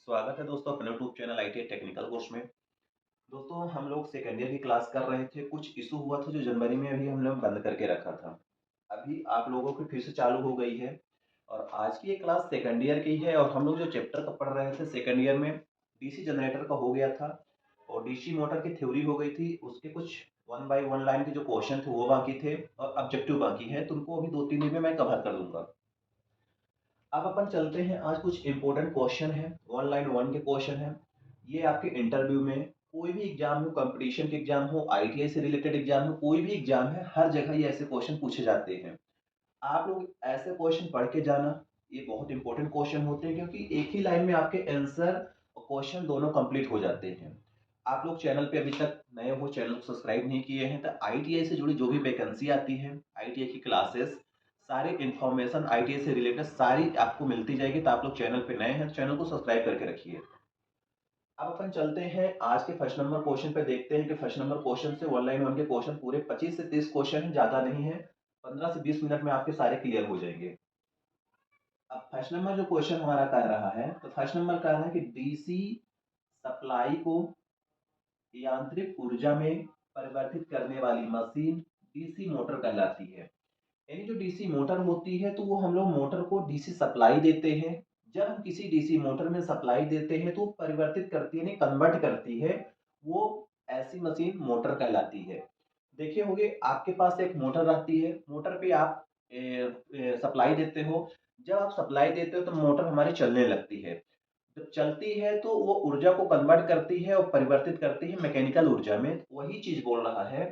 स्वागत है दोस्तों अपने YouTube channel IT technical course में। दोस्तों हम लोग सेकेंड ईयर की क्लास कर रहे थे। कुछ इशू हुआ था जो जनवरी में अभी हम लोग बंद करके रखा था। अभी आप लोगों की फिर से चालू हो गई है और आज की ये क्लास सेकेंड ईयर की है और हम लोग जो चैप्टर का पढ़ रहे थे सेकेंड ईयर में डीसी जनरेटर का हो गया था और डीसी मोटर की थ्योरी हो गई थी। उसके कुछ वन बाई वन लाइन के जो क्वेश्चन थे वो बाकी थे और ऑब्जेक्टिव बाकी है, तो उनको अभी 2-3 दिन में मैं कवर कर दूंगा। अब अपन चलते हैं, आज कुछ इंपॉर्टेंट क्वेश्चन है, वन लाइन वन के क्वेश्चन है। ये आपके इंटरव्यू में कोई भी एग्जाम हो, कंपटीशन के एग्जाम हो, आईटीआई से रिलेटेड एग्जाम हो, कोई भी एग्जाम है, हर जगह ये ऐसे क्वेश्चन पूछे जाते हैं। आप लोग ऐसे क्वेश्चन पढ़ के जाना। ये बहुत इंपॉर्टेंट क्वेश्चन होते हैं क्योंकि एक ही लाइन में आपके आंसर और क्वेश्चन दोनों कंप्लीट हो जाते हैं। आप लोग चैनल पे अभी तक नए हो, चैनल को सब्सक्राइब नहीं किए हैं, तो आईटीआई से जुड़ी जो भी वैकेंसी आती है, आईटीआई की क्लासेस, सारी इन्फॉर्मेशन आईटीआई से रिलेटेड सारी आपको मिलती जाएगी। तो आप लोग चैनल पे नए हैं तो चैनल को सब्सक्राइब करके रखिए। अब अपन चलते हैं आज के फर्स्ट नंबर क्वेश्चन पे, देखते हैं कि फर्स्ट नंबर क्वेश्चन से वन लाइन वन के क्वेश्चन पूरे 25 से 30 क्वेश्चन है, ज्यादा नहीं है। 15 से 20 मिनट में आपके सारे क्लियर हो जाएंगे। अब फर्स्ट नंबर जो क्वेश्चन हमारा कह रहा है, तो फर्स्ट नंबर कह रहा है कि डीसी सप्लाई को यांत्रिक ऊर्जा में परिवर्तित करने वाली मशीन डीसी मोटर कहलाती है। यानी जो डीसी मोटर होती है तो वो हम लोग मोटर को डीसी सप्लाई देते हैं। जब हम किसी डीसी मोटर में सप्लाई देते हैं तो वो परिवर्तित करती है, यानी कन्वर्ट करती है। वो ऐसी मशीन मोटर कहलाती है। देखिए होगे आपके पास एक मोटर रहती है, मोटर पे आप सप्लाई देते हो। जब आप सप्लाई देते हो तो मोटर हमारी चलने लगती है। जब चलती है तो वो ऊर्जा को कन्वर्ट करती है और परिवर्तित करती है मैकेनिकल ऊर्जा में। वही चीज बोल रहा है,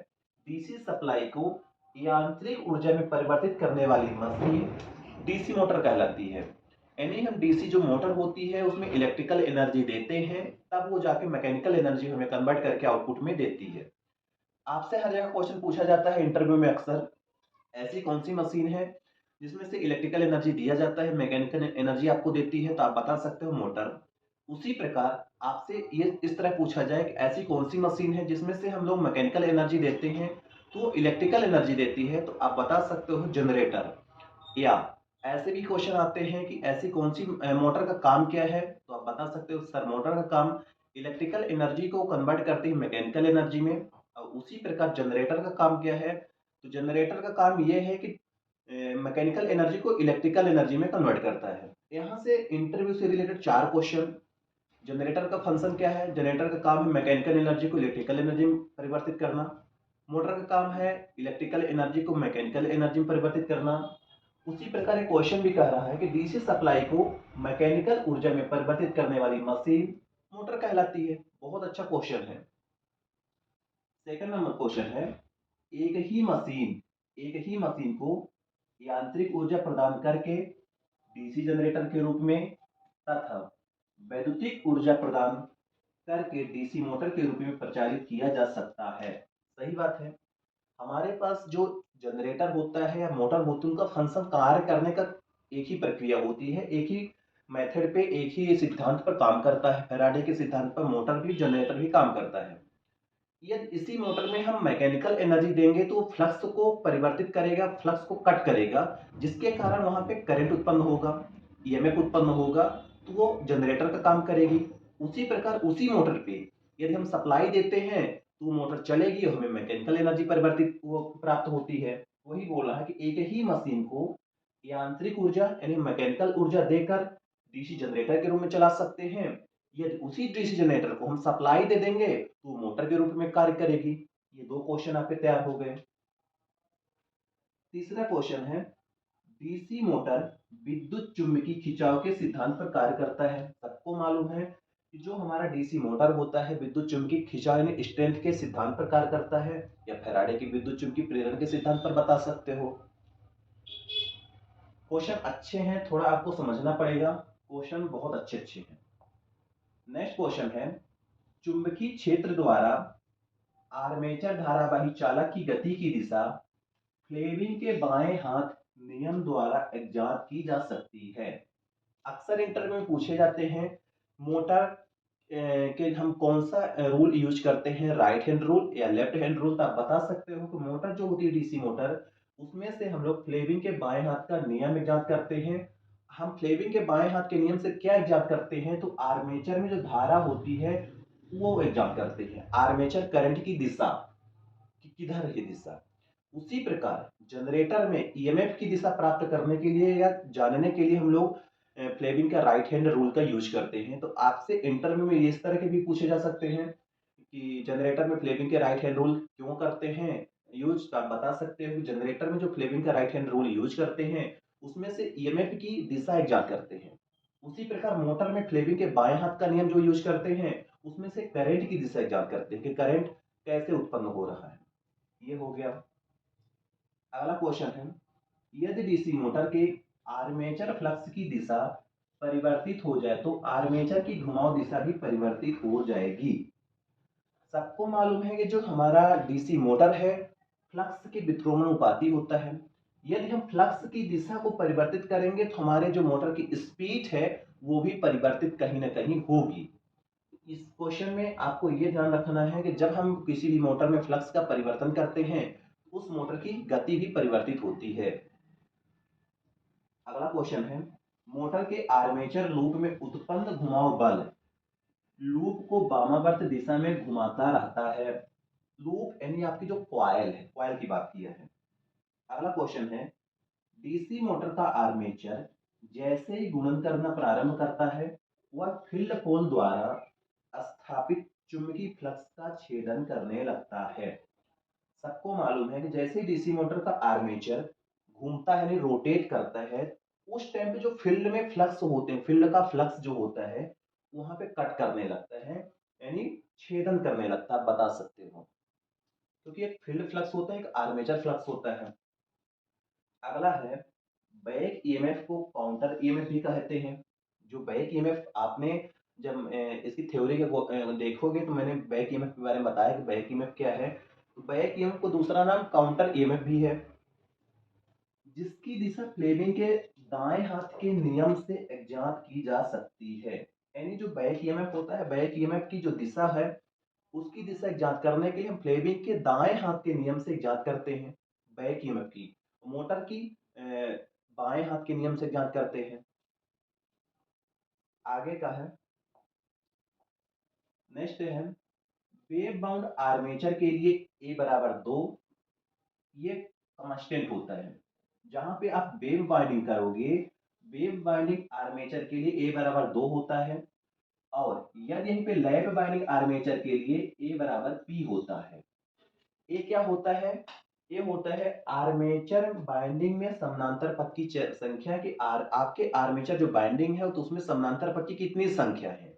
डीसी सप्लाई को यांत्रिक ऊर्जा में परिवर्तित करने वाली मशीन डीसी मोटर कहलाती है। यानी हम डीसी जो मोटर होती है उसमें इलेक्ट्रिकल एनर्जी देते हैं, तब वो जाके मैकेनिकल एनर्जी हमें कन्वर्ट करके आउटपुट में देती है। आपसे हर जगह क्वेश्चन पूछा जाता है इंटरव्यू में अक्सर, ऐसी कौन सी मशीन है जिसमें से इलेक्ट्रिकल एनर्जी दिया जाता है, मैकेनिकल एनर्जी आपको देती है, तो आप बता सकते हो मोटर। उसी प्रकार आपसे ये इस तरह पूछा जाए कि ऐसी कौन सी मशीन है जिसमें से हम लोग मैकेनिकल एनर्जी देते हैं तो वो इलेक्ट्रिकल एनर्जी देती है, तो आप बता सकते हो जनरेटर। या ऐसे भी क्वेश्चन आते हैं कि ऐसी कौन सी मोटर का काम क्या है, तो आप बता सकते हो सर मोटर का काम इलेक्ट्रिकल एनर्जी को कन्वर्ट करती है मैकेनिकल एनर्जी में। और उसी प्रकार जनरेटर का काम क्या है, तो जनरेटर का काम ये है कि मैकेनिकल एनर्जी को इलेक्ट्रिकल एनर्जी में कन्वर्ट करता है। यहाँ से इंटरव्यू से रिलेटेड 4 क्वेश्चन। जनरेटर का फंक्शन क्या है, जनरेटर का काम है मैकेनिकल एनर्जी को इलेक्ट्रिकल एनर्जी में परिवर्तित करना। मोटर का काम है इलेक्ट्रिकल एनर्जी को मैकेनिकल एनर्जी में परिवर्तित करना। उसी प्रकार एक क्वेश्चन भी कह रहा है कि डीसी सप्लाई को मैकेनिकल ऊर्जा में परिवर्तित करने वाली मशीन मोटर कहलाती है। बहुत अच्छा क्वेश्चन है। सेकंड नंबर क्वेश्चन है, एक ही मशीन को यांत्रिक ऊर्जा प्रदान करके डीसी जनरेटर के रूप में तथा वैद्युतिक ऊर्जा प्रदान करके डीसी मोटर के रूप में प्रचारित किया जा सकता है। सही बात है। हमारे पास जो जनरेटर होता है या मोटर होती है उनका फंक्शन कार्य करने का एक ही प्रक्रिया होती है, एक ही मेथड पे, एक ही सिद्धांत पर काम करता है। फैराडे के सिद्धांत पर मोटर भी जनरेटर भी काम करता है। यदि इसी मोटर में हम मैकेनिकल एनर्जी देंगे तो फ्लक्स को परिवर्तित करेगा, फ्लक्स को कट करेगा, जिसके कारण वहां पे करंट उत्पन्न होगा, ईएमएफ उत्पन्न होगा, तो वो जनरेटर का काम करेगी। उसी प्रकार उसी मोटर पे यदि हम सप्लाई देते हैं तो मोटर चलेगी और हमें मैकेनिकल एनर्जी परिवर्तित वो प्राप्त होती है। वही बोल रहा है कि एक ही मशीन को यांत्रिक ऊर्जा यानी मैकेनिकल ऊर्जा देकर डीसी जनरेटर के रूप में चला सकते हैं। यदि उसी डीसी जनरेटर को हम सप्लाई दे देंगे तो मोटर के रूप में कार्य करेगी। ये 2 क्वेश्चन आपके तैयार हो गए। तीसरा क्वेश्चन है, डीसी मोटर विद्युत चुम्बकीय खिंचाव के सिद्धांत पर कार्य करता है। सबको मालूम है कि जो हमारा डीसी मोटर होता है विद्युत चुम्बकीय खिंचाव यानी स्ट्रेंथ के सिद्धांत पर कार्य करता है, या फैराडे की विद्युत चुम्बकीय प्रेरण के सिद्धांत पर बता सकते हो। क्वेश्चन अच्छे हैं, थोड़ा आपको समझना पड़ेगा। क्वेश्चन बहुत अच्छे अच्छे हैं। नेक्स्ट क्वेश्चन है, चुंबकीय क्षेत्र द्वारा आर्मेचर धारावाही चालक की गति की दिशा फ्लेमिंग के बाएं हाथ नियम द्वारा ज्ञात की जा सकती है। अक्सर इंटरव्यू में पूछे जाते हैं मोटर के हम कौन सा रूल यूज करते हैं, राइट हैंड रूल या लेफ्ट हैंड रूल। तो आप बता सकते हो कि मोटर जो होती है डीसी मोटर, उसमें से हम लोग फ्लेमिंग के बाएं हाथ का नियम ज्ञात करते हैं हम फ्लेविंग के बाएं हाथ के नियम से क्या एग्जाम करते हैं, तो आर्मेचर में जो धारा होती है वो एग्जाम करते हैं, आर्मेचर करंट की दिशा कि किधर है दिशा। उसी प्रकार जनरेटर में ईएमएफ की दिशा प्राप्त करने के लिए या जानने के लिए हम लोग फ्लेविंग का राइट हैंड रूल का यूज करते हैं। तो आपसे इंटरव्यू में इस तरह के भी पूछे जा सकते हैं कि जनरेटर में फ्लेविंग के राइट हैंड रूल क्यों करते हैं यूज, तो आप बता सकते हो कि जनरेटर में जो फ्लेविंग का राइट हैंड रूल यूज करते हैं उसमें से ईएमएफ की दिशा एग्जाम करते हैं। उसी प्रकार मोटर में फ्लेविंग के बाएं हाथ का नियम जो यूज करते हैं उसमें से करंट की दिशा एग्जाम करते हैं कि करंट कैसे उत्पन्न हो रहा है। ये हो गया। अगला क्वेश्चन है, यदि डीसी मोटर के आर्मेचर फ्लक्स की दिशा परिवर्तित हो जाए तो आर्मेचर की घुमाव दिशा भी परिवर्तित हो जाएगी। सबको मालूम है कि जो हमारा डीसी मोटर है फ्लक्स के व्युत्क्रमणुपाती होता है। यदि हम फ्लक्स की दिशा को परिवर्तित करेंगे तो हमारे जो मोटर की स्पीड है वो भी परिवर्तित कहीं ना कहीं होगी। इस क्वेश्चन में आपको ये ध्यान रखना है कि जब हम किसी भी मोटर में फ्लक्स का परिवर्तन करते हैं उस मोटर की गति भी परिवर्तित होती है। अगला क्वेश्चन है, मोटर के आर्मेचर लूप में उत्पन्न घुमाव बल लूप को वामावर्त दिशा में घुमाता रहता है। लूप यानी आपकी जो कॉइल है, कॉइल की बात किया है। अगला क्वेश्चन है, डीसी मोटर का आर्मेचर जैसे ही गुणन करना प्रारंभ करता है वह फील्ड पोल द्वारा स्थापित चुंबकीय फ्लक्स का छेदन करने लगता है। सबको मालूम है कि जैसे ही डीसी मोटर का आर्मेचर घूमता है यानी रोटेट करता है उस टाइम पे जो फील्ड में फ्लक्स होते हैं, फील्ड का फ्लक्स जो होता है वहां पे कट करने लगता है यानी छेदन करने लगता है, आप बता सकते हो। क्योंकि एक फील्ड फ्लक्स होता है, एक आर्मेचर फ्लक्स होता है। अगला है, बैक ईएमएफ को काउंटर ईएमएफ भी कहते हैं। जो बैक ईएमएफ आपने जब इसकी थ्योरी के देखोगे तो मैंने बैक ईएमएफ के बारे में बताया कि बैक ईएमएफ क्या है। तो बैक ईएमएफ को दूसरा नाम काउंटर ईएमएफ भी है, जिसकी दिशा फ्लेमिंग के दाएं हाथ के नियम से एग्जात की जा सकती है। यानी जो बैक ईएमएफ होता है, बैक ईएमएफ की जो दिशा है उसकी दिशा एग्जात करने के लिए हम फ्लेमिंग के दाएं हाथ के नियम से एग्जात करते हैं बैक ईएमएफ की। मोटर की बाएं हाथ के नियम से एग्जात करते हैं। आगे का है, नेक्स्ट है, वेव बाउंड आर्मेचर के लिए ए बराबर 2 ये कांस्टेंट होता है। जहां पे आप वेव बाइंडिंग करोगे, वेव बाइंडिंग आर्मेचर के लिए ए बराबर 2 होता है और यदि यहीं पे लैप बाइंडिंग आर्मेचर के लिए ए बराबर पी होता है। ए क्या होता है, ये होता है आर्मेचर बाइंडिंग में समानांतर पथ की संख्या की आपके आर्मेचर जो बाइंडिंग है तो उसमें समानांतर पथ की कितनी संख्या है।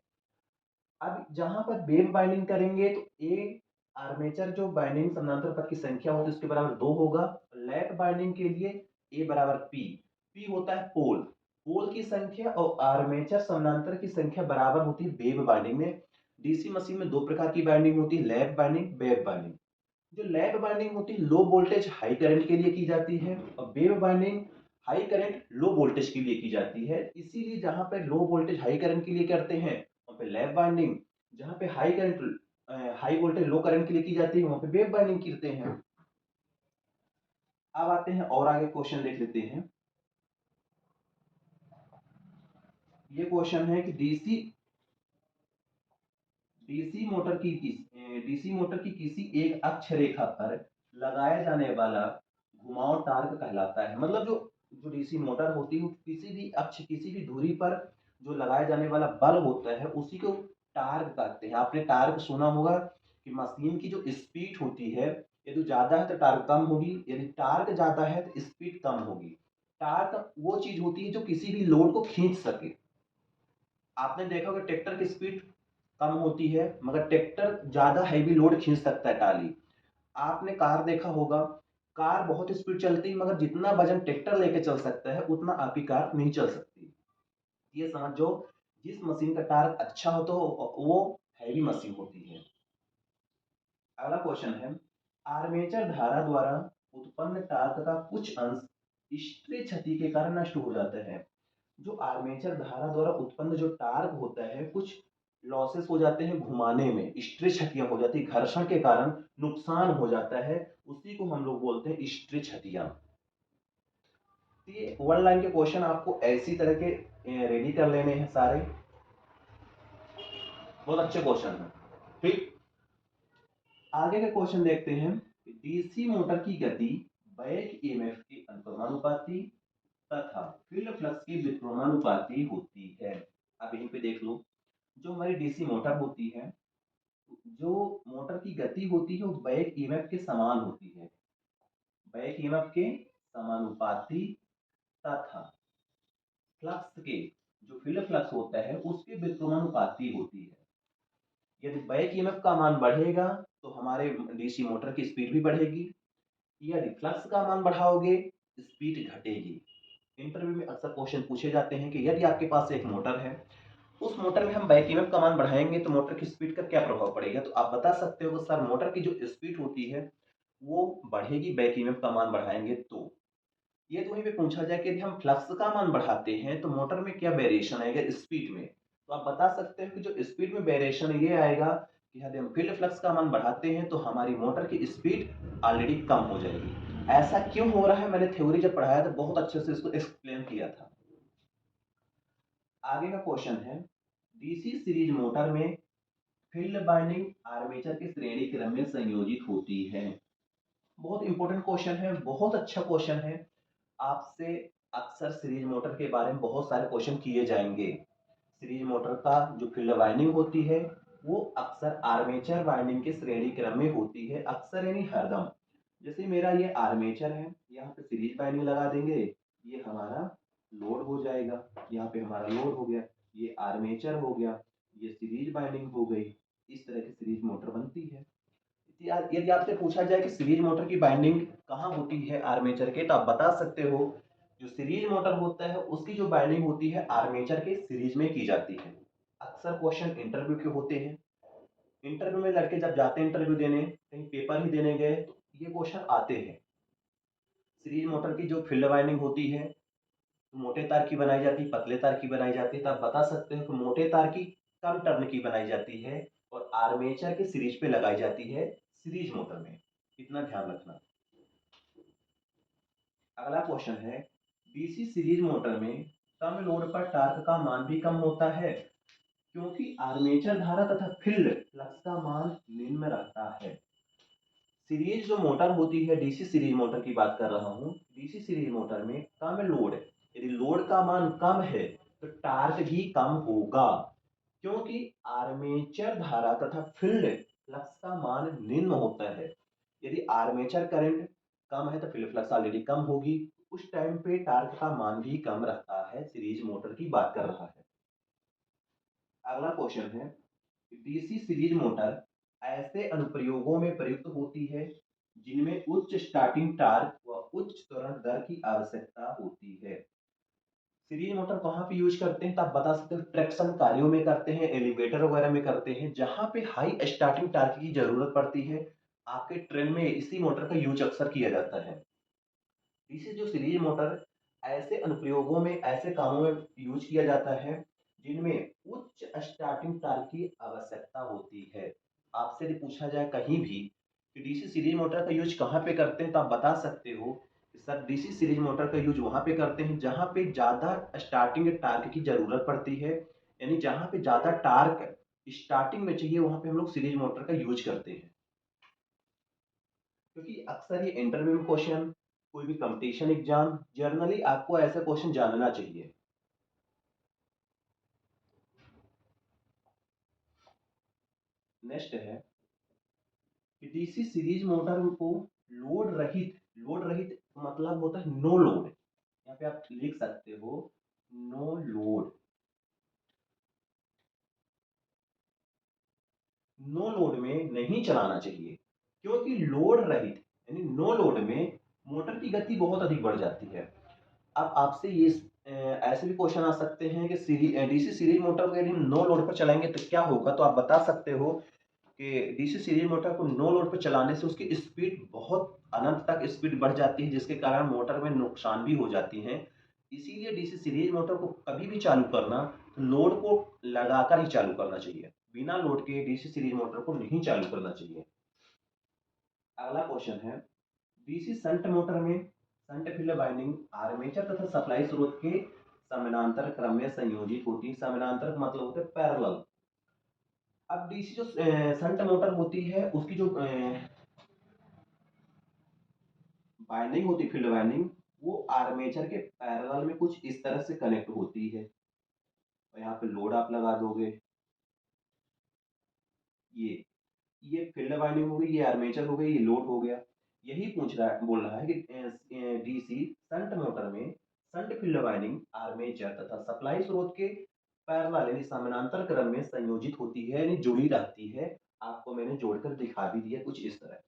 अब जहां पर वेव बाइंडिंग करेंगे तो ए आर्मेचर जो बाइंडिंग समानांतर पथ की संख्या होती है उसके बराबर 2 होगा। लैप बाइंडिंग के लिए ए बराबर पी, पी होता है पोल, पोल की संख्या और आर्मेचर समानांतर की संख्या बराबर होती है वेव बाइंडिंग में। डीसी मशीन में दो प्रकार की बाइंडिंग होती है, लैप बाइंडिंग, वेव बाइंडिंग। जो लैप बाइंडिंग होती है लो वोल्टेज हाई करंट के लिए की जाती है और wave binding high current low voltage के लिए की जाती है। इसीलिए जहां पे लो वोल्टेज हाई करंट के लिए करते हैं वहां पे लैप बाइंडिंग, जहां पे हाई करंट हाई वोल्टेज लो करंट के लिए की जाती है वहां पे वेव बाइंडिंग करते हैं। अब आते हैं और आगे क्वेश्चन देख लेते हैं। ये क्वेश्चन है कि डीसी मोटर की किसी एक अक्ष रेखा पर लगाया जाने वाला घुमाव टार्क कहलाता है। मतलब जो जो डीसी मोटर होती है किसी भी अक्ष, किसी भी दूरी पर जो लगाया जाने वाला बल होता है उसी को टार्क कहते हैं। आपने टार्क सुना होगा कि मशीन की जो स्पीड होती है यदि ज्यादा है तो टार्क कम होगी, यदि टार्क ज्यादा है तो स्पीड कम होगी। टार्क वो चीज होती है जो किसी भी लोड को खींच सके। आपने देखा होगा ट्रैक्टर की स्पीड कम होती है मगर ट्रैक्टर ज्यादा हैवी लोड खींच सकता है टाली। आपने कार देखा होगा, कार बहुत स्पीड चलती है मगर जितना वजन ट्रैक्टर लेके चल सकता है उतना आपकी कार नहीं चल सकती। ये समझो, जिस मशीन का टार्क अच्छा हो तो वो हैवी मशीन होती है। अगला क्वेश्चन है, आर्मेचर धारा द्वारा उत्पन्न टार्क का कुछ अंश हिस्ट्री क्षति के कारण नष्ट हो जाता है। जो आर्मेचर धारा द्वारा उत्पन्न जो टार्क होता है कुछ लॉसेस हो जाते हैं घुमाने में, हिस्ट्री क्षतियां हो जाती है, घर्षण के कारण नुकसान हो जाता है, उसी को हम लोग बोलते हैं हिस्ट्री क्षतियां। ये वन लाइन के क्वेश्चन आपको ऐसी तरह के रेडी कर लेने हैं सारे, बहुत अच्छे क्वेश्चन हैं। ठीक, आगे के क्वेश्चन देखते हैं। डीसी मोटर की गति बैक ईएमएफ के अनुपाती तथा फील्ड फ्लक्स की व्युत्क्रमानुपाती होती है। अब यहीं पे देख लो, जो हमारी डीसी मोटर होती है, जो मोटर की गति होती है वो बैक ईएमएफ के समान होती है, बैक ईएमएफ के समानुपाती तथा फ्लक्स के, जो फील्ड फ्लक्स होता है उसके व्युत्क्रमानुपाती होती है। यदि बैक ईएमएफ का मान बढ़ेगा तो हमारे डीसी मोटर की स्पीड भी बढ़ेगी, यदि फ्लक्स का मान बढ़ाओगे स्पीड घटेगी। इंटरव्यू में अक्सर क्वेश्चन पूछे जाते हैं कि यदि आपके पास एक मोटर है, उस मोटर में हम बैक ईएमएफ का मान बढ़ाएंगे तो मोटर की स्पीड का क्या प्रभाव पड़ेगा, तो आप बता सकते हो कि सर मोटर की जो स्पीड होती है वो बढ़ेगी बैक ईएमएफ का मान बढ़ाएंगे तो। ये तो वहीं पे पूछा जाए कि यदि हम फ्लक्स का मान बढ़ाते हैं तो मोटर में क्या वेरिएशन आएगा स्पीड में, तो आप बता सकते हैं कि जो स्पीड में वेरिएशन ये आएगा कि यदि हम फील्ड फ्लक्स का मान बढ़ाते हैं तो हमारी मोटर की स्पीड ऑलरेडी कम हो जाएगी। ऐसा क्यों हो रहा है, मैंने थ्योरी जब पढ़ाया तो बहुत अच्छे से इसको एक्सप्लेन किया था। आगे का क्वेश्चन है, डीसी सीरीज मोटर में फील्ड बाइंडिंग आर्मेचर के श्रेणी क्रम में संयोजित होती है। बहुत इंपॉर्टेंट क्वेश्चन है, बहुत अच्छा क्वेश्चन है। आपसे अक्सर सीरीज मोटर के बारे में बहुत सारे क्वेश्चन किए जाएंगे। सीरीज मोटर का जो फील्ड वाइंडिंग होती है वो अक्सर आर्मेचर वाइंडिंग के श्रेणी क्रम में होती है, अक्सर यानी हरदम। जैसे मेरा ये आर्मेचर है, यहाँ पे सीरीज वाइंडिंग लगा देंगे, ये हमारा लोड हो जाएगा, यहाँ पे हमारा लोड हो गया, ये आर्मेचर हो गया, ये सीरीज वाइंडिंग हो गई। इस तरह की सीरीज मोटर बनती है। यदि आपसे पूछा जाए कि सीरीज मोटर की बाइंडिंग कहाँ होती है आर्मेचर के, तो आप बता सकते हो जो सीरीज मोटर होता है उसकी जो बाइंडिंग होती है आर्मेचर के सीरीज में की जाती है। अक्सर क्वेश्चन इंटरव्यू के होते हैं, इंटरव्यू में लड़के जब जाते हैं इंटरव्यू देने, कहीं पेपर ही देने गए तो ये क्वेश्चन आते हैं। सीरीज मोटर की जो फील्ड वाइंडिंग होती है तो मोटे तार की बनाई जाती है, पतले तार की बनाई जाती है, तो आप बता सकते हो कि मोटे तार की कम टर्न की बनाई जाती है और आर्मेचर के सीरीज पे लगाई जाती है सीरीज मोटर में। इतना ध्यान रखना। अगला क्वेश्चन है, डीसी सीरीज मोटर में कम लोड पर टॉर्क का मान भी कम होता है क्योंकि आर्मेचर धारा तथा फील्ड फ्लक्स का मान निम्न रहता है। सीरीज जो मोटर होती है, डीसी सीरीज मोटर की बात कर रहा हूँ, डीसी सीरीज मोटर में कम लोड, यदि लोड का मान कम है तो टॉर्क भी कम होगा क्योंकि आर्मेचर धारा तथा फील्ड फ्लक्स का मान निम्न होता है। यदि आर्मेचर करंट कम है तो फील्ड फ्लक्स ऑलरेडी कम होगी, उस टाइम पे टॉर्क का मान भी कम रहता है। सीरीज मोटर की बात कर रहा है। अगला क्वेश्चन है, डीसी सीरीज मोटर ऐसे अनुप्रयोगों में प्रयुक्त होती है जिनमें उच्च स्टार्टिंग टॉर्क व उच्च त्वरण दर की आवश्यकता होती है। सीरीज मोटर कहाँ पे यूज करते हैं, तो आप बता सकते हो ट्रैक्शन कार्यों में करते हैं, एलिवेटर वगैरह में करते हैं, जहां पे हाई स्टार्टिंग टॉर्क की जरूरत पड़ती है। आपके ट्रेन में इसी मोटर का यूज अक्सर किया जाता है। इसी जो सीरीज मोटर ऐसे अनुप्रयोगों में, ऐसे कामों में यूज किया जाता है जिनमें उच्च स्टार्टिंग टॉर्क की आवश्यकता होती है। आपसे यदि पूछा जाए कहीं भी कि डीसी सीरीज मोटर का यूज कहाँ पे करते हैं, तो आप बता सकते हो कि सर डीसी सीरीज मोटर का यूज वहां पे करते हैं जहां पे ज्यादा स्टार्टिंग टॉर्क की जरूरत पड़ती है, यानी जहां पे ज्यादा टॉर्क स्टार्टिंग में चाहिए वहां पे हम लोग सीरीज मोटर का यूज करते हैं। क्योंकि अक्सर ये इंटरव्यू में क्वेश्चन, कोई भी कंपटीशन एग्जाम, जर्नली आपको ऐसे क्वेश्चन जानना चाहिए। नेक्स्ट है कि डीसी सीरीज मोटर को लोड रहित, लोड रहित मतलब होता है नो लोड, यहाँ पे आप लिख सकते हो नो लोड, नो लोड में नहीं चलाना चाहिए क्योंकि लोड रहित यानी नो लोड में मोटर की गति बहुत अधिक बढ़ जाती है। अब आपसे ये ऐसे भी क्वेश्चन आ सकते हैं कि डीसी सीरीज मोटर को यदि हम नो लोड पर चलाएंगे तो क्या होगा, तो आप बता सकते हो कि डीसी सीरीज मोटर को नो लोड पर चलाने से उसकी स्पीड बहुत अनंत तक स्पीड बढ़ जाती है जिसके कारण मोटर में नुकसान भी हो जाती है। इसीलिए डीसी सीरीज मोटर को कभी भी चालू करना तो लोड को लगाकर ही चालू करना चाहिए, बिना लोड के डीसी सीरीज मोटर को नहीं चालू करना चाहिए। अगला क्वेश्चन है, डीसी शंट मोटर में शंट फील्ड वाइंडिंग आर्मेचर तथा सप्लाई स्रोत के समानांतर क्रम में संयोजित होती है। समानांतर का मतलब होता है पैरेलल। अब डीसी जो शंट मोटर होती है उसकी जो वाइंडिंग होती है, फील्ड वाइंडिंग, वो आर्मेचर के पैरेलल में कुछ इस तरह से कनेक्ट होती है। और यहाँ पे लोड आप लगा दोगे, ये ये फील्ड वाइंडिंग हो गई, ये आर्मेचर हो गई, ये लोड हो गया। यही पूछ रहा है, बोल रहा है कि डीसी शंट मोटर में शंट फील्ड वाइंडिंग आर्मेचर तथा सप्लाई स्रोत के पैरेलल यानी समानांतर क्रम में संयोजित होती है यानी जुड़ी रहती है। आपको मैंने जोड़कर दिखा भी दिया कुछ इस तरह।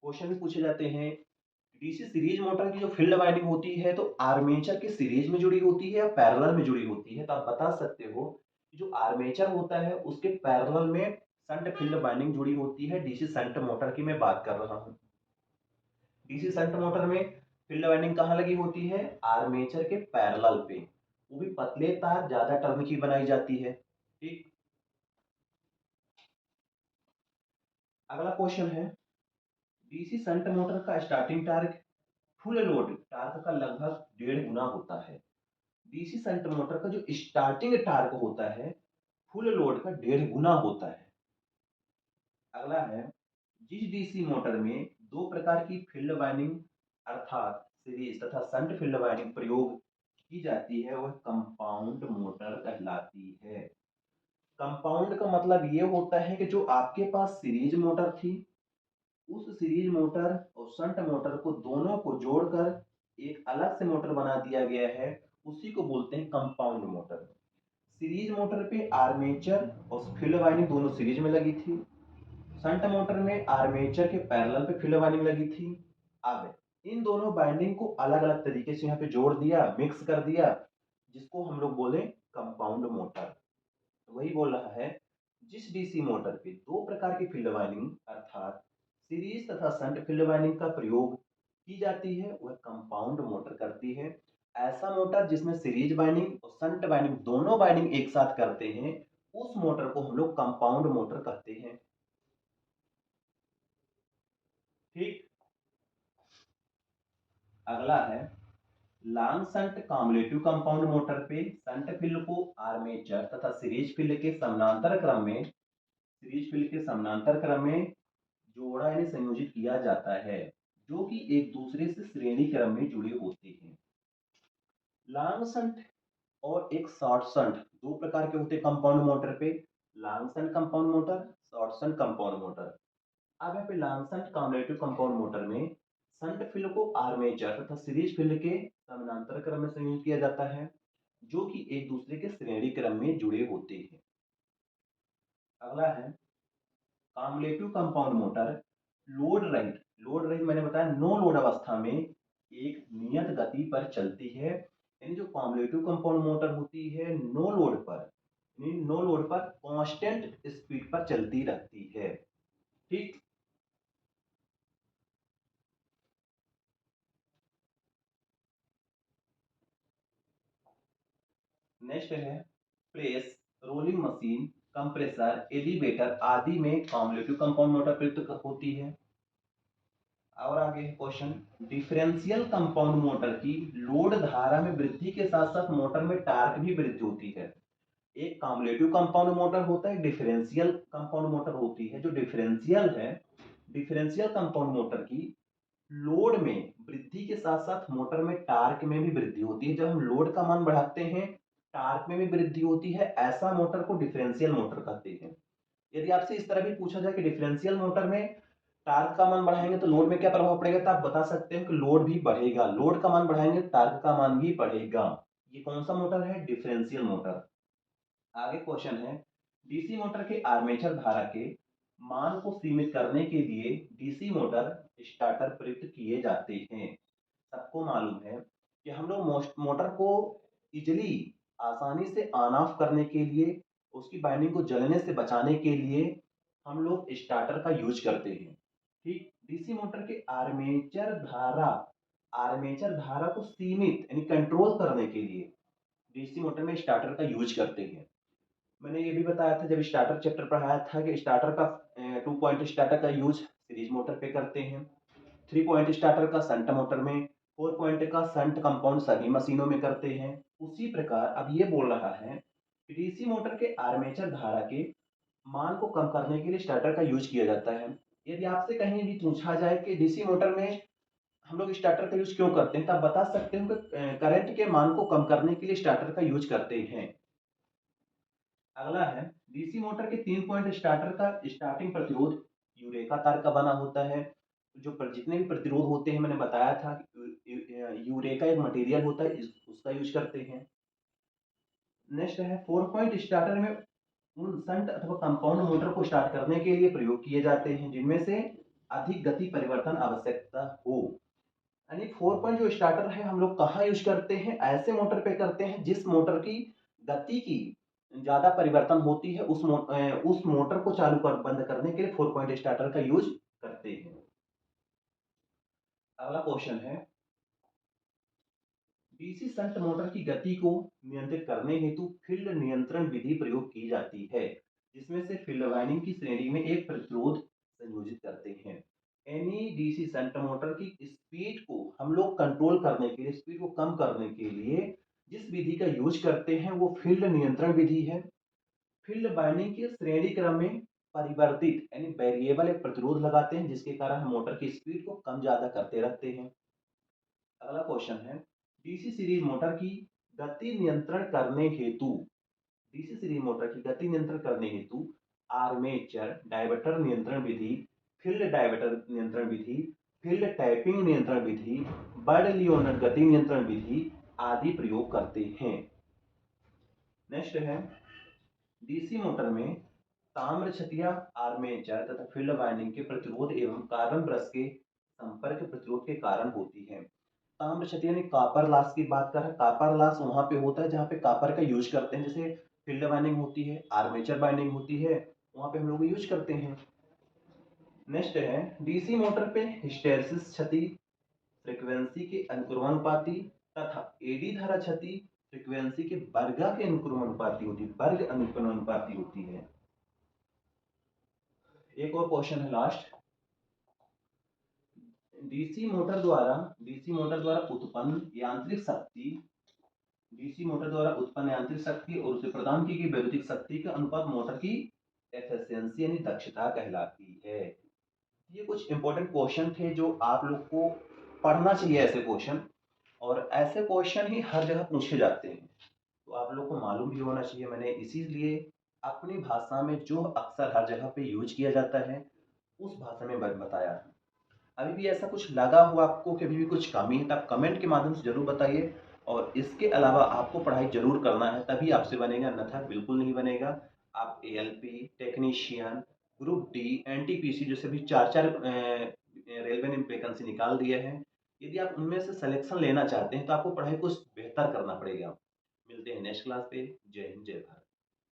क्वेश्चन भी पूछे जाते हैं, डीसी सीरीज मोटर की जो फील्ड वाइंडिंग होती है तो आर्मेचर के सीरीज में जुड़ी होती है या पैरेलल में जुड़ी होती है। तो आप बता सकते हो कि जो आर्मेचर होता है उसके पैरेलल में शंट फील्ड वाइंडिंग जुड़ी होती है। डीसी शंट मोटर की मैं बात कर रहा हूँ। डीसी शंट मोटर में फील्ड वाइंडिंग कहाँ लगी होती है? आर्मेचर के पैरेलल पे, वो भी पतले तार ज्यादा टर्न की बनाई जाती है। ठीक, अगला क्वेश्चन है, डीसी शंट मोटर का starting torque full load torque का लगभग 1.5 गुना होता है। डीसी शंट मोटर का जो स्टार्टिंग टार्क होता है फुल लोड का 1.5 गुना होता है। अगला है, जिस डीसी मोटर में दो प्रकार की फील्ड वाइंडिंग अर्थात सीरीज तथा शंट फील्ड वाइंडिंग प्रयोग की जाती है वह कंपाउंड मोटर कहलाती है। कंपाउंड का मतलब ये होता है कि जो आपके पास सीरीज मोटर थी उस सीरीज मोटर और शंट मोटर को दोनों को जोड़कर एक अलग से मोटर बना दिया गया है, उसी को बोलते हैं कंपाउंड मोटर। सीरीज मोटर पे आर्मेचर और फील्ड वाइंडिंग दोनों सीरीज में लगी थी। शंट मोटर में आर्मेचर के पैरेलल पे फील्ड वाइंडिंग लगी थी। अब इन दोनों बाइंडिंग को अलग अलग तरीके से यहाँ पे जोड़ दिया, मिक्स कर दिया, जिसको हम लोग बोले कंपाउंड मोटर। वही बोल रहा है, जिस डीसी मोटर पे दो प्रकार की फील्ड वाइंडिंग अर्थात सीरीज तथा शंट फील्ड वाइंडिंग का प्रयोग की जाती है वह कंपाउंड मोटर करती है। ऐसा मोटर जिसमें सीरीज बाइंडिंग और शंट बाइंडिंग दोनों बाइंडिंग एक साथ करते हैं उस मोटर को हम लोग कंपाउंड मोटर कहते हैं। ठीक, अगला है, long shunt cumulative compound motor पे शंट फील्ड को आर्मेचर तथा सीरीज फील्ड के समानांतर क्रम में जोड़ा यानी संयोजित किया जाता है जो कि एक दूसरे से श्रेणी क्रम में जुड़े होते हैं। लॉन्ग शंट और एक शॉर्ट शंट दो प्रकार के होते हैं कंपाउंड मोटर पे, long shunt compound motor, short shunt compound motor. अब यहाँ पे long shunt cumulative compound motor में शंट फील्ड को आर्मेचर तथा सीरीज फील्ड के समानांतर क्रम में संयोजित किया जाता है जो कि एक दूसरे के श्रेणी क्रम में जुड़े होते हैं। अगला है, कम्युलेटिव कंपाउंड मोटर लोड रहित मैंने बताया नो लोड अवस्था में एक नियत गति पर चलती है। यानी जो कम्युलेटिव कंपाउंड मोटर होती है नो लोड पर कांस्टेंट स्पीड पर चलती रहती है। ठीक, नेक्स्ट है, press, rolling machine, compressor, elevator आदि में कम्युलेटिव कंपाउंड मोटर प्रयुक्त होती है। और आगे है क्वेश्चन, डिफरेंशियल कंपाउंड मोटर की लोड धारा में वृद्धि के साथ साथ मोटर में टार्क भी वृद्धि होती है। एक कम्युलेटिव कंपाउंड मोटर होता है, डिफरेंशियल कंपाउंड मोटर होती है। जो डिफरेंशियल कंपाउंड मोटर की लोड में वृद्धि के साथ साथ मोटर में टार्क में भी वृद्धि होती है। जब हम लोड का मान बढ़ाते हैं टार्क में भी वृद्धि होती है, ऐसा मोटर को डिफरेंशियल मोटर कहते हैं। यदि आपसे इस तरह भी पूछा जाए कि डिफरेंशियल मोटर में टार्क का मान बढ़ाएंगे तो लोड में क्या प्रभाव पड़ेगा, तो आप बता सकते हैं कि लोड भी बढ़ेगा। लोड का मान बढ़ाएंगे टार्क का मान भी बढ़ेगा। ये कौन सा मोटर है? Differential motor. आगे क्वेश्चन है, डीसी मोटर के आर्मेचर धारा के मान को सीमित करने के लिए डीसी मोटर स्टार्टर प्रयुक्त किए जाते हैं। सबको मालूम है कि हम लोग मोटर को इजिली आसानी से ऑन ऑफ करने के लिए उसकी बाइंडिंग को जलने से बचाने के लिए हम लोग स्टार्टर का यूज करते हैं। ठीक, डीसी मोटर के आर्मेचर धारा को सीमित यानी कंट्रोल करने के लिए डीसी मोटर में स्टार्टर का यूज करते हैं। मैंने ये भी बताया था जब स्टार्टर चैप्टर पढ़ाया था कि स्टार्टर का 2 पॉइंट स्टार्टर का यूज सीरीज मोटर पे करते हैं, 3 पॉइंट स्टार्टर का शंट मोटर में, 4 पॉइंट का शंट कंपाउंड सभी मशीनों में करते हैं। उसी प्रकार अब ये बोल रहा है कि डीसी मोटर के आर्मेचर धारा के मान को कम करने के लिए स्टार्टर का यूज किया जाता है। यदि आपसे कहीं भी पूछा जाए कि डीसी मोटर में हम लोग स्टार्टर का यूज क्यों करते हैं, तो आप बता सकते हो कि करंट के मान को कम करने के लिए स्टार्टर का यूज करते हैं। अगला है, डीसी मोटर के 3 पॉइंट स्टार्टर का स्टार्टिंग प्रतिरोध यूरेका तार का बना होता है। जो जितने भी प्रतिरोध होते हैं मैंने बताया था यूरेका एक मटेरियल होता है, उसका यूज करते हैं। नेक्स्ट है, 4 पॉइंट स्टार्टर में उन शंट अथवा कंपाउंड मोटर को स्टार्ट करने के लिए प्रयोग किए जाते हैं जिनमें से अधिक गति परिवर्तन आवश्यकता हो। यानी 4 पॉइंट जो स्टार्टर है हम लोग कहाँ यूज करते हैं, ऐसे मोटर पे करते हैं जिस मोटर की गति की ज्यादा परिवर्तन होती है, उस मोटर को चालू कर बंद करने के लिए 4 पॉइंट स्टार्टर का यूज करते हैं। अगला क्वेश्चन है, डीसी शंट मोटर की गति को नियंत्रित करने हेतु फील्ड नियंत्रण विधि प्रयोग की जाती है, जिसमें से फील्ड वाइंडिंग की श्रेणी में एक प्रतिरोध संयोजित करते हैं। एनी डीसी शंट मोटर की स्पीड को हम लोग कंट्रोल करने के लिए, स्पीड को कम करने के लिए जिस विधि का यूज करते हैं वो फील्ड नियंत्रण विधि है। फील्ड बाइंडिंग के श्रेणी क्रम में परिवर्तित यानी वेरिएबल एक प्रतिरोध लगाते हैं जिसके कारण हम मोटर की स्पीड को कम ज्यादा करते रहते हैं। अगला क्वेश्चन है, डीसी सीरीज मोटर की गति नियंत्रण करने हेतु डीसी सीरीज मोटर की गति नियंत्रण करने हेतु आर्मेचर डायवर्टर नियंत्रण विधि, फील्ड डायवर्टर नियंत्रण विधि, फील्ड टैपिंग नियंत्रण विधि, बर्ड लियोनर गति नियंत्रण विधि आदि प्रयोग करते हैं। नेक्स्ट है, डीसी मोटर में ताम्र छतिया आर्मेचर तथा फील्ड वाइंडिंग के प्रतिरोध एवं कार्बन ब्रश के संपर्क प्रतिरोध के कारण होती है। ताम्र क्षति यानी कॉपर लॉस की बात कर रहे हैं। कॉपर लॉस वहां पे होता है जहां पे कॉपर का यूज करते हैं, जैसे फील्ड बाइंडिंग होती है, आर्मेचर बाइंडिंग होती है, वहां पे हम लोग यूज करते हैं। नेक्स्ट है, डीसी मोटर पे हिस्टैरिसीस क्षति फ्रीक्वेंसी के अनुक्रमानुपाती तथा एडी धारा क्षति फ्रीक्वेंसी के वर्ग के अनुक्रमानुपाती होती है, वर्ग अनुक्रमानुपाती होती है। एक और क्वेश्चन है लास्ट, डीसी मोटर द्वारा उत्पन्न यांत्रिक शक्ति डीसी मोटर द्वारा उत्पन्न यांत्रिक शक्ति और उसे प्रदान की गई वैद्युतिक शक्ति का अनुपात मोटर की एफिशिएंसी यानी दक्षता कहलाती है। ये कुछ इंपॉर्टेंट क्वेश्चन थे जो आप लोग को पढ़ना चाहिए ऐसे क्वेश्चन, और ऐसे क्वेश्चन ही हर जगह पूछे जाते हैं तो आप लोग को मालूम भी होना चाहिए। मैंने इसीलिए अपनी भाषा में जो अक्सर हर जगह पे यूज किया जाता है उस भाषा में बताया है। अभी भी ऐसा कुछ लगा हुआ आपको कि अभी भी कुछ कमी है तो आप कमेंट के माध्यम से जरूर बताइए, और इसके अलावा आपको पढ़ाई जरूर करना है तभी आपसे बनेगा, अन्यथा बिल्कुल नहीं बनेगा। आप ALP technician group D NTPC जैसे भी चार चार रेलवे ने वैकेंसी निकाल दिया है, यदि आप उनमें से सिलेक्शन लेना चाहते हैं तो आपको पढ़ाई कुछ बेहतर करना पड़ेगा। मिलते हैं नेक्स्ट क्लास पे। जय हिंद जय भारत।